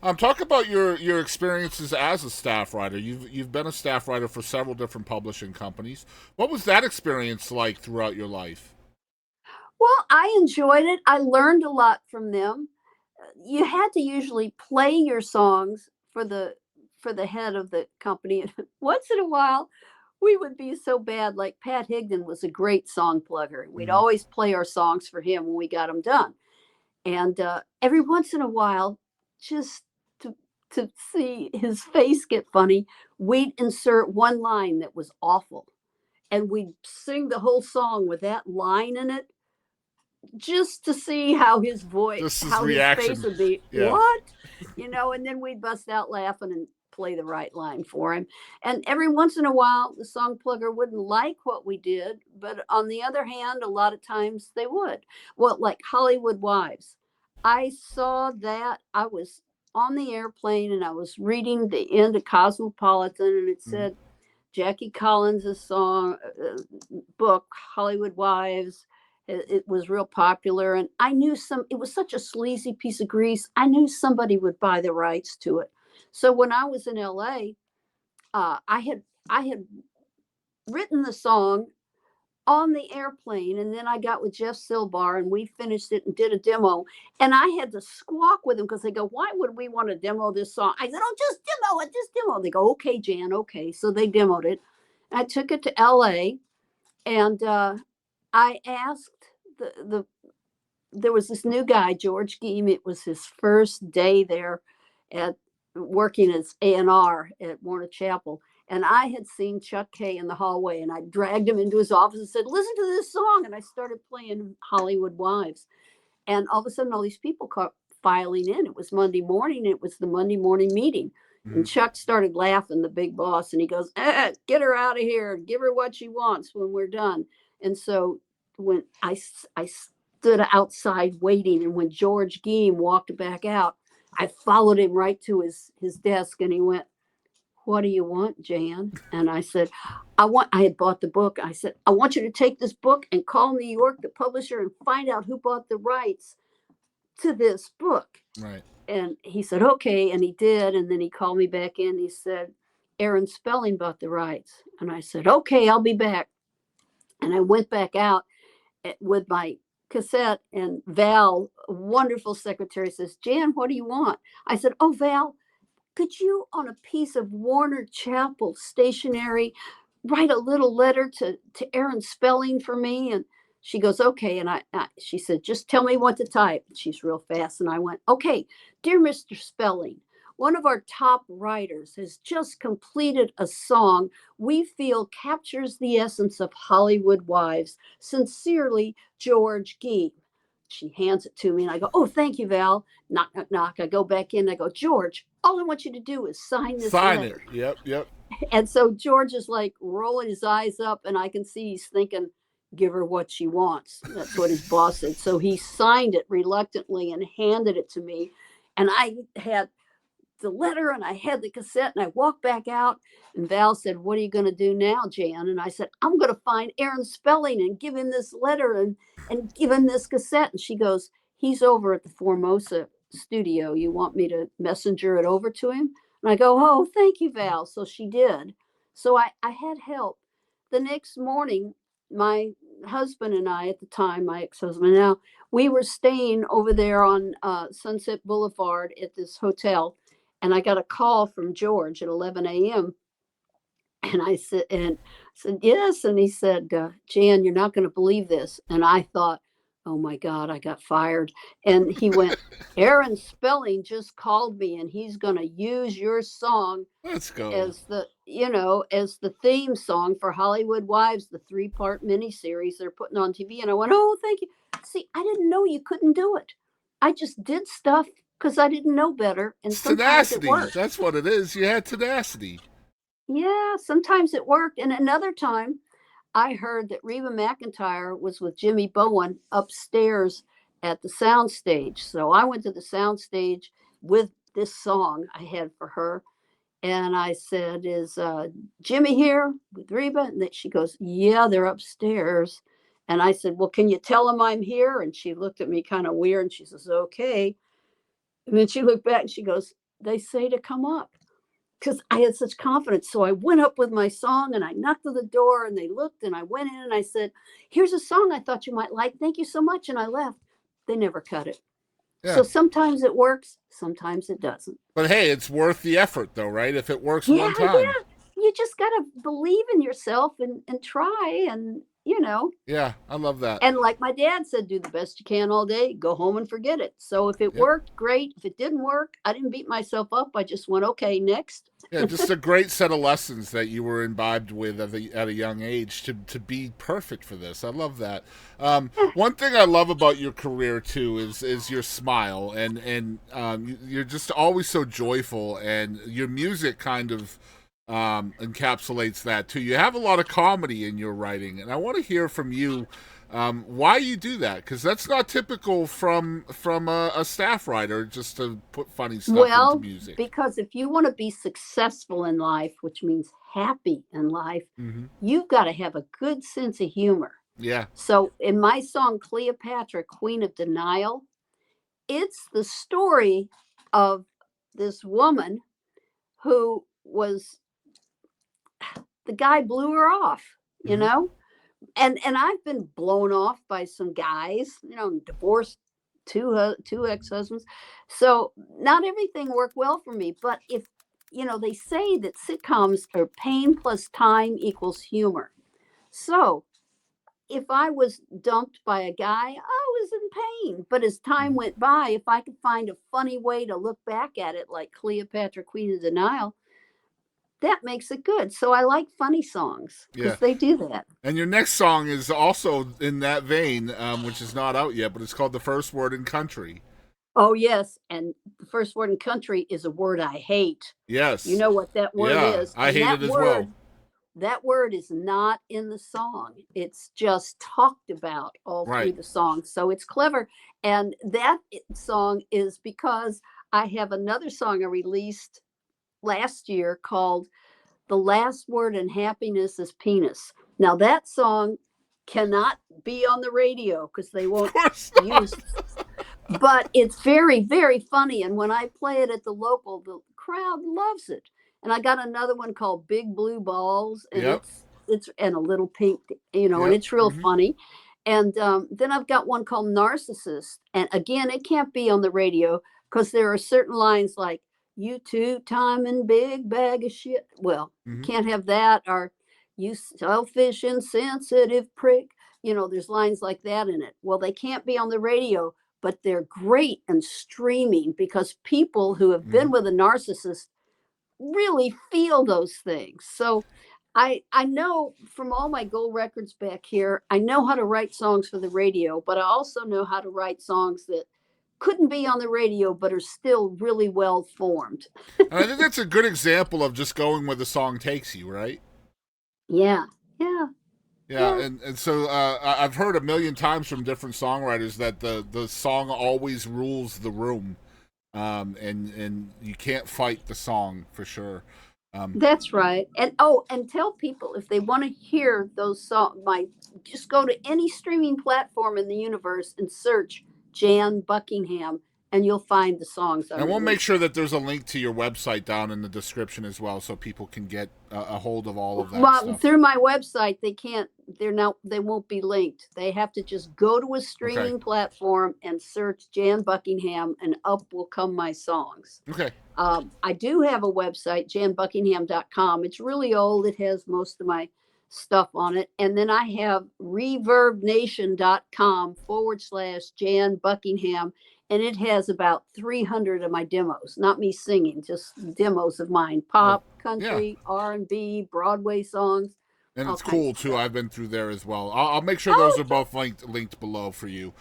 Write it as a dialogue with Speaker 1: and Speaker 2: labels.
Speaker 1: Talk about your experiences as a staff writer. You've been a staff writer for several different publishing companies. What was that experience like throughout your life?
Speaker 2: Well, I enjoyed it. I learned a lot from them. You had to usually play your songs for the head of the company. And once in a while, we would be so bad. Like Pat Higdon was a great song plugger. We'd
Speaker 1: Hmm.
Speaker 2: always play our songs for him when we got them done. And every once in a while, just to to see his face get funny, we'd insert one line that was awful, and we'd sing the whole song with that line in it just to see
Speaker 1: Just his
Speaker 2: how his face
Speaker 1: reaction.
Speaker 2: would be.
Speaker 1: Yeah.
Speaker 2: What? And then we'd bust out laughing and play the right line for him. And every once in a while, the song plugger wouldn't like what we did, but on the other hand, a lot of times they would. Well, like Hollywood Wives, I saw that. I was on the airplane and I was reading the end of Cosmopolitan, and it
Speaker 1: Mhm.
Speaker 2: said Jackie Collins' song book, Hollywood Wives. It was real popular, and I knew it was such a sleazy piece of grease. I knew somebody would buy the rights to it. So when I was in LA, I had written the song on the airplane, and then I got with Jeff Silbar and we finished it and did a demo. And I had to squawk with them because they go, "Why would we want to demo this song?" I said, "Oh, just demo it, just demo it." They go, "Okay, Jan, okay." So they demoed it. I took it to LA, and I asked the there was this new guy, George Geem. It was his first day there at working as A&R at Warner Chapel. And I had seen Chuck Kay in the hallway, and I dragged him into his office and said, "Listen to this song." And I started playing Hollywood Wives. And all of a sudden, all these people kept filing in. It was Monday morning. It was the Monday morning meeting. And
Speaker 1: Mhm.
Speaker 2: Chuck started laughing, the big boss, and he goes, "Get her out of here. Give her what she wants when we're done." And so when I stood outside waiting, and when George Geem walked back out, I followed him right to his desk, and he went, "What do you want, Jan?" And I said, I had bought the book. I said, "I want you to take this book and call New York, the publisher, and find out who bought the rights to this book."
Speaker 1: Right.
Speaker 2: And he said, "Okay." And he did. And then he called me back in. He said, "Aaron Spelling bought the rights." And I said, "Okay, I'll be back." And I went back out with my cassette, and Val, a wonderful secretary, says, "Jan, what do you want?" I said, "Oh, Val, could you, on a piece of Warner Chapel stationery, write a little letter to Aaron Spelling for me?" And she goes, "Okay." And she said, "Just tell me what to type." She's real fast. And I went, "Okay, dear Mr. Spelling, one of our top writers has just completed a song we feel captures the essence of Hollywood Wives. Sincerely, George Geem." She hands it to me, and I go, "Oh, thank you, Val." Knock, knock, knock. I go back in. I go, "George, all I want you to do is sign this
Speaker 1: Sign it.
Speaker 2: letter."
Speaker 1: Yep. Yep.
Speaker 2: And so George is like rolling his eyes up, and I can see he's thinking, "Give her what she wants." That's what his boss said. So he signed it reluctantly and handed it to me. And I had the letter and I had the cassette, and I walked back out, and Val said, "What are you going to do now, Jan?" And I said, "I'm going to find Aaron Spelling and give him this letter and give him this cassette." And she goes, "He's over at the Formosa studio. You want me to messenger it over to him?" And I go, "Oh, thank you, Val." So she did. So I had help. The next morning, my husband and I, at the time, my ex-husband now, we were staying over there on Sunset Boulevard at this hotel, and I got a call from George at 11 a.m. And I said, "Yes." And he said, "Jan, you're not going to believe this." And I thought, "Oh my God, I got fired." And he went, "Aaron Spelling just called me, and he's going to use your song
Speaker 1: Let's go.
Speaker 2: as the theme song for Hollywood Wives, the 3-part miniseries they're putting on TV." And I went, "Oh, thank you." See, I didn't know you couldn't do it. I just did stuff because I didn't know better, and
Speaker 1: It's
Speaker 2: sometimes it
Speaker 1: tenacity.
Speaker 2: worked.
Speaker 1: That's what it is. You had tenacity.
Speaker 2: Yeah, sometimes it worked. And another time, I heard that Reba McEntire was with Jimmy Bowen upstairs at the soundstage. So I went to the soundstage with this song I had for her. And I said, "Is Jimmy here with Reba?" And she goes, "Yeah, they're upstairs." And I said, "Well, can you tell them I'm here?" And she looked at me kind of weird, and she says, "Okay." And then she looked back and she goes, they say to come up because I had such confidence. So I went up with my song and I knocked on the door and they looked and I went in and I said, "Here's a song I thought you might like. Thank you so much." And I left. They never cut it.
Speaker 1: Yeah.
Speaker 2: So sometimes it works, sometimes it doesn't.
Speaker 1: But hey, it's worth the effort, though, right? If it works
Speaker 2: Yeah,
Speaker 1: one time.
Speaker 2: yeah. You just got to believe in yourself and try and,
Speaker 1: Yeah, I love that.
Speaker 2: and like my dad said, do the best you can all day, go home and forget it. So if it
Speaker 1: Yep.
Speaker 2: worked, great. If it didn't work, I didn't beat myself up. I just went, okay, next.
Speaker 1: Yeah, just a great set of lessons that you were imbibed with at a young age to be perfect for this. I love that. One thing I love about your career too is your smile, and you're just always so joyful, and your music kind of encapsulates that too. You have a lot of comedy in your writing, and I want to hear from you why you do that, because that's not typical from a staff writer, just to put funny stuff
Speaker 2: Well,
Speaker 1: into music.
Speaker 2: because if you want to be successful in life, which means happy in life,
Speaker 1: Hmm.
Speaker 2: you've got to have a good sense of humor.
Speaker 1: Yeah.
Speaker 2: So in my song Cleopatra, Queen of Denial, it's the story of this woman who was the guy blew her off, you
Speaker 1: Hmm.
Speaker 2: know? And I've been blown off by some guys, divorced two ex-husbands. So not everything worked well for me, but if they say that sitcoms are pain plus time equals humor. So if I was dumped by a guy, I was in pain. But as time
Speaker 1: Hmm.
Speaker 2: went by, if I could find a funny way to look back at it, like Cleopatra, Queen of Denial, that makes it good. So I like funny songs
Speaker 1: Yeah.
Speaker 2: because they do that.
Speaker 1: And your next song is also in that vein, which is not out yet, but it's called "The First Word in Country."
Speaker 2: Oh, yes. And the first word in country is a word I hate. You
Speaker 1: Yes.
Speaker 2: know what that word
Speaker 1: Yeah,
Speaker 2: is.
Speaker 1: I
Speaker 2: And
Speaker 1: hate it as well.
Speaker 2: that word is not in the song. It's just talked about all through
Speaker 1: Right.
Speaker 2: the song. So it's clever. And that song is because I have another song I released last year called The Last Word in Happiness is Penis. Now, that song cannot be on the radio because they
Speaker 1: Of
Speaker 2: won't
Speaker 1: course not.
Speaker 2: use, but it's very, very funny. And when I play it at the local, the crowd loves it. And I got another one called Big Blue Balls, and
Speaker 1: Yep.
Speaker 2: it's and a little pink, and
Speaker 1: Yep.
Speaker 2: it's real
Speaker 1: Hmm.
Speaker 2: funny. And then I've got one called Narcissist, and again, it can't be on the radio because there are certain lines like "You two-timing big bag of shit." Well,
Speaker 1: Hmm.
Speaker 2: can't have that, or "You selfish, insensitive prick." There's lines like that in it. Well, they can't be on the radio, but they're great and streaming because people who have been
Speaker 1: Hmm.
Speaker 2: with a narcissist really feel those things. So I know from all my gold records back here, I know how to write songs for the radio, but I also know how to write songs that couldn't be on the radio but are still really well formed.
Speaker 1: And I think that's a good example of just going where the song takes you, right?
Speaker 2: Yeah. Yeah.
Speaker 1: Yeah,
Speaker 2: Yeah.
Speaker 1: and so I've heard a million times from different songwriters that the song always rules the room, and you can't fight the song for sure.
Speaker 2: That's right. And tell people if they want to hear those songs, just go to any streaming platform in the universe and search Jan Buckingham, and you'll find the songs I
Speaker 1: And we'll make
Speaker 2: released.
Speaker 1: sure that there's a link to your website down in the description as well, so people can get a hold of all of that
Speaker 2: Well,
Speaker 1: stuff.
Speaker 2: through my website, they can't. They won't be linked. They have to just go to a
Speaker 1: Okay.
Speaker 2: streaming platform and search Jan Buckingham, and up will come my songs.
Speaker 1: Okay.
Speaker 2: I do have a website, janbuckingham.com. It's really old. It has most of my stuff on it. And then I have reverbnation.com/Jan Buckingham. And it has about 300 of my demos, not me singing, just demos of mine,
Speaker 1: Oh,
Speaker 2: pop,
Speaker 1: yeah.
Speaker 2: country, R&B, Broadway songs,
Speaker 1: And
Speaker 2: all
Speaker 1: it's
Speaker 2: kinds
Speaker 1: cool
Speaker 2: of
Speaker 1: too.
Speaker 2: stuff.
Speaker 1: I've been through there as well. I'll make sure those
Speaker 2: Oh,
Speaker 1: are both linked below for you.